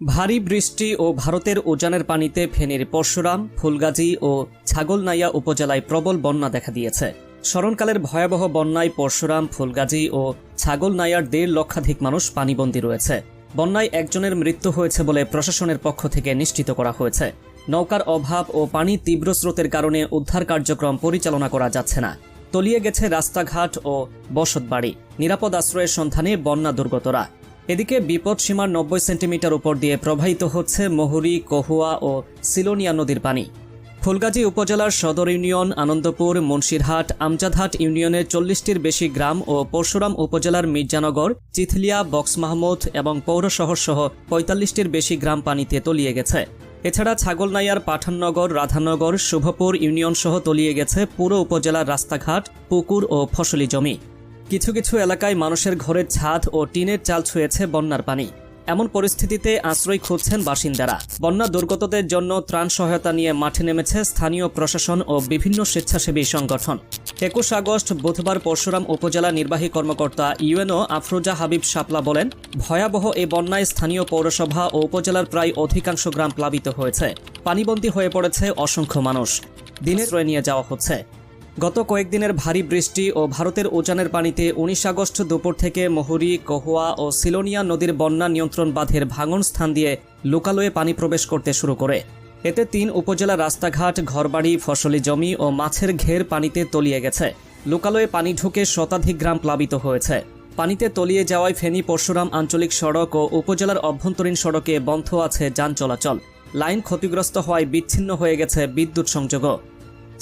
ভারী বৃষ্টি ও ভারতের উজানের পানিতে ফেনীর পরশুরাম, ফুলগাজী ও ছাগলনাইয়া উপজেলায় প্রবল বন্যা দেখা দিয়েছে। স্মরণকালের ভয়াবহ বন্যায় পরশুরাম, ফুলগাজী ও ছাগলনাইয়ার 1.5 লক্ষাধিক মানুষ পানিবন্দী রয়েছে। বন্যায় একজনের মৃত্যু হয়েছে বলে প্রশাসনের পক্ষ থেকে নিশ্চিত করা হয়েছে। নৌকার অভাব ও পানি তীব্র স্রোতের কারণে উদ্ধার কার্যক্রম পরিচালনা করা যাচ্ছে না। তলিয়ে গেছে রাস্তাঘাট ও বসতবাড়ি। নিরাপদ আশ্রয়ের সন্ধানে বন্যা দুর্গতরা। এদিকে বিপদসীমার 90 সেন্টিমিটার উপর দিয়ে প্রবাহিত হচ্ছে মহুরী, কহুয়া ও সিলোনিয়া নদীর পানি। ফুলগাজী উপজেলার সদর ইউনিয়ন, আনন্দপুর, মুন্সিরহাট, আমজাদহাট ইউনিয়নের 40টির বেশি গ্রাম ও পরশুরাম উপজেলার মির্জানগর, চিথলিয়া, বক্স মাহমুদ এবং পৌরশহর সহ 45টির বেশি গ্রাম পানিতে তলিয়ে গেছে। এছাড়া ছাগলনাইয়ার পাঠাননগর, রাধানগর, শুভপুর ইউনিয়ন সহ তলিয়ে গেছে পুরো উপজেলার রাস্তাঘাট, পুকুর ও ফসলি জমি। কিছু কিছু এলাকায় মানুষের ঘরের ছাদ ও টিনের চাল ছুঁয়েছে বন্যার পানি। এমন পরিস্থিতিতে আশ্রয় খুঁজছেন বাসিন্দারা। বন্যা দুর্গতদের জন্য ত্রাণ সহায়তা নিয়ে মাঠে নেমেছে স্থানীয় প্রশাসন ও বিভিন্ন স্বেচ্ছাসেবী সংগঠন। 21 আগস্ট বুধবার পরশুরাম উপজেলা নির্বাহী কর্মকর্তা ইউএনও আফরোজা হাবিব শাপলা বলেন, ভয়াবহ এই বন্যায় স্থানীয় পৌরসভা ও উপজেলার প্রায় অধিকাংশ গ্রাম প্লাবিত হয়েছে। পানিবন্দী হয়ে পড়েছে অসংখ্য মানুষ। দিনে আশ্রয় নিয়ে যাওয়া হচ্ছে। গত কয়েকদিনের ভারী বৃষ্টি ও ভারতের উজানের পানিতে 19 আগস্ট দুপুর থেকে মহুরী, কহুয়া ও সিলোনিয়া নদীর বন্যা নিয়ন্ত্রণ বাঁধের ভাঙন স্থান দিয়ে লোকালয়ে পানি প্রবেশ করতে শুরু করে। এতে 3 উপজেলার রাস্তাঘাট, ঘরবাড়ি, ফসলি জমি ও মাছের ঘের পানিতে তলিয়ে গেছে। লোকালয়ে পানি ঢুকে শতাধিক গ্রাম প্লাবিত হয়েছে। পানিতে তলিয়ে যাওয়ায় ফেনী পরশুরাম আঞ্চলিক সড়ক ও উপজেলার অভ্যন্তরীণ সড়কে বন্ধ আছে যান চলাচল। লাইন ক্ষতিগ্রস্ত হওয়ায় বিচ্ছিন্ন হয়ে গেছে বিদ্যুৎ সংযোগও।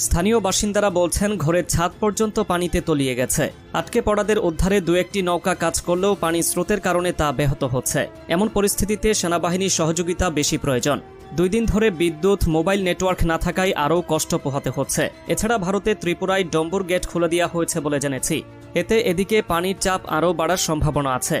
স্থানীয় বাসিন্দারা বলছেন, ঘরের ছাদ পর্যন্ত পানিতে তলিয়ে গেছে। আটকে পড়াদের উদ্ধারে 2-1টি নৌকা কাজ করলেও পানি স্রোতের কারণে তা ব্যাহত হচ্ছে। এমন পরিস্থিতিতে সেনাবাহিনীর সহযোগিতা বেশি প্রয়োজন। 2 দিন ধরে বিদ্যুৎ, মোবাইল নেটওয়ার্ক না থাকায় আরও কষ্ট পোহাতে হচ্ছে। এছাড়া ভারতে ত্রিপুরায় ডম্বুর গেট খুলে দেওয়া হয়েছে বলে জেনেছি। এতে এদিকে পানির চাপ আরও বাড়ার সম্ভাবনা আছে।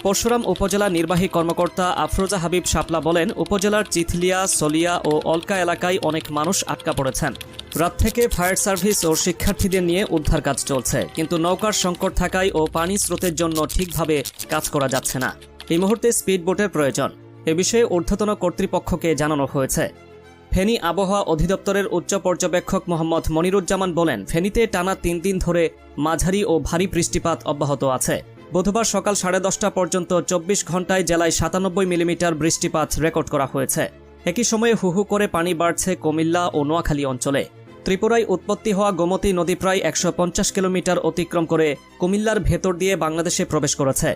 পরশুরাম উপজেলা নির্বাহী কর্মকর্তা আফরোজা হাবিব শাপলা বলেন, উপজেলার চিথলিয়া, সলিয়া ও অলকা এলাকায় অনেক মানুষ আটকা পড়েছেন। রাত থেকে ফায়ার সার্ভিস ও শিক্ষার্থীদের নিয়ে উদ্ধার কাজ চলছে, কিন্তু নৌকার সংকট থাকায় ও পানি স্রোতের জন্য ঠিকভাবে কাজ করা যাচ্ছে না। এই মুহূর্তে স্পিড বোটের প্রয়োজন। এ বিষয়ে ঊর্ধ্বতন কর্তৃপক্ষকে জানানো হয়েছে। ফেনী আবহাওয়া অধিদপ্তরের উচ্চ পর্যবেক্ষক মোহাম্মদ মনিরুজ্জামান বলেন, ফেনীতে টানা 3 দিন ধরে মাঝারি ও ভারী বৃষ্টিপাত অব্যাহত আছে। বুধবার সকাল 10:30 পর্যন্ত 24 ঘন্টায় জেলায় 97 মিলিমিটার বৃষ্টিপাত রেকর্ড করা হয়েছে। একই সময়ে হুহু করে পানি বাড়ছে কুমিল্লা ও নোয়াখালী অঞ্চলে। ত্রিপুরায় উৎপত্তি হওয়া গোমতী নদী প্রায় 150 কিলোমিটার অতিক্রম করে কুমিল্লার ভেতর দিয়ে বাংলাদেশে প্রবেশ করেছে।